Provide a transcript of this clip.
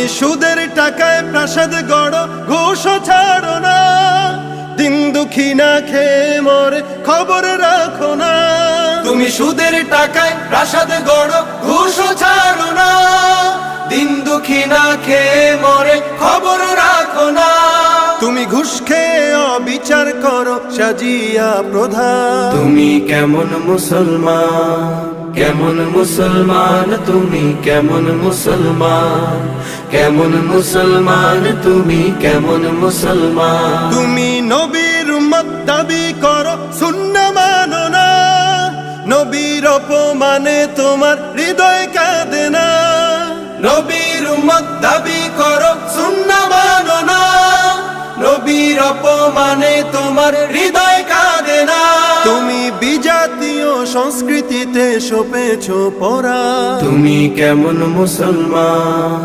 সুদের টাকায় প্রাসাদ গড়, ঘুষ ছাড়ো না। দিন দুঃখী না খেয়ে মরে, খবর রাখো না। তুমি সুদের টাকায় প্রাসাদ গড়ো, ঘুষ ছাড়ো না। দিন দুঃখী না খেয়ে মরে, খবর রাখো না। তুমি ঘুষ খেয়ে অবিচার করো, সাজিয়া প্রধান। তুমি কেমন মুসলমান, কেমন মুসলমান, তুমি কেমন মুসলমান, কেমন মুসলমান, তুমি কেমন মুসলমান। তুমি নবীর উম্মত দাবি করো, সুন্নাহ মানো না। নবীর অপমানে তোমার হৃদয় কাঁদে না। নবীর উম্মত দাবি করো, সুন্নাহ মানো না। নবীর অপমানে তোমার হৃদয় কাঁদে না। তুমি বিজাতীয় সংস্কৃতিতে সপেছো পরা। তুমি কেমন মুসলমান।